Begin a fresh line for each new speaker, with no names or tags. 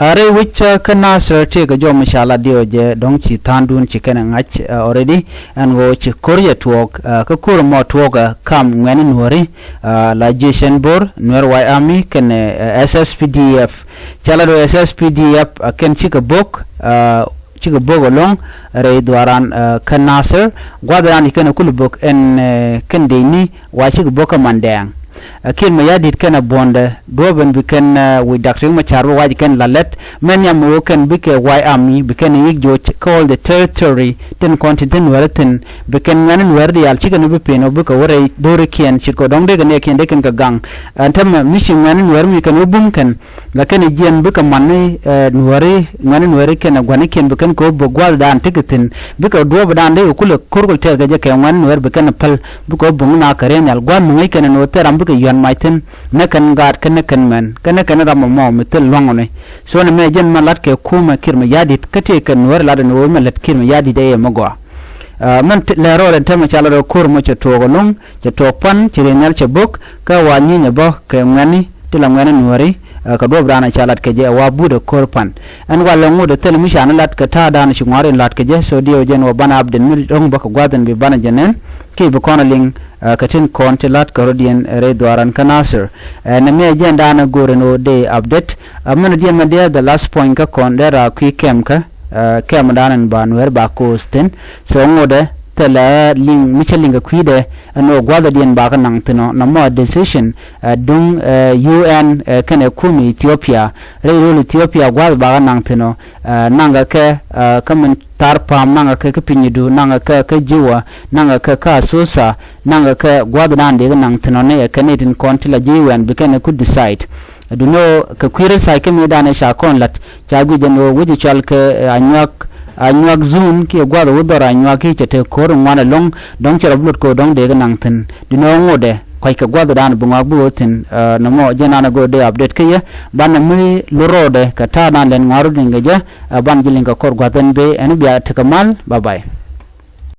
are which kana serte ga jo mashallah dio je dong chi tandun chi kana ngach already and go chi korea talk ka kur mo talk kam ngani nuori la jason bor nuor wai army kan SSPDF chalado SSPDF ken chi ka bok chiga bogolong re dwaran kanasir gwadran ikana kulubok en kendeni wa chiga boka mandang kin mayadit kana bonda doben biken we doctor macharwa waji kan lalet menya mo kan bike wai ami biken yigjo call the territory ten continent waratin biken nganen wardi al chiga no bipeno buka wore dore kian chiko dongde kan yakin de kan gang antam mission nganen warmi kan ubum kan lakan jian buka manni nuwari nganen wari kan gwani ken biken ko bogwal dan tikitin bika dobe dan de ukule kurgul terga je kan nganen war biken pal buko bungna karen al gwan ngai kan no teram yan maitin nakan gad kan man kana ramamo mitel wangone so na me jen malat ke kuma kirma yadit kate kan war la no malat kirma yadi de magwa man la role tama chala ro kur mo to golong je to pan chire nal che bok ka wani ne bo ke ngani tilam ngani nuari ka do brana chalat ke je wa bude korpan an wala ngude tel mishan lat ka ta dan shi ngare lat ke je so dio jen wa bana abden mil dong baka gwadan bi bana jenen ke be konaling katin kontelat karodian re dwaran kanasir na me agenda na gore no day update amana dia madia the last point ka kondera qui kem ka kem danan banwer ba kosten so ngode tela ling michelinga kwide no gwada dien ba kan tino na mo decision dung UN kana kumi Ethiopia re Ethiopia gwada ba kan tino nanga ke kamen tarpa nanga ke pinyidu nanga ke jiwa nanga ka sosa nanga ke gwada nande nang tino ne Canadian kontila UN bikane could decide do no ka kwire sai ke medane sha konlat chagu jeno wuji chalke anyak zoom ki gwada wudora anyak ki te kor ngwana long dong chara blut ko dong de nang tin dino ngode kai ka gwada dan bunga buotin namo jenana go de update kiya ban mi lorode ka ta dan len ngaru dinga ja ban jilinga kor gwadan be an biya takamal bye bye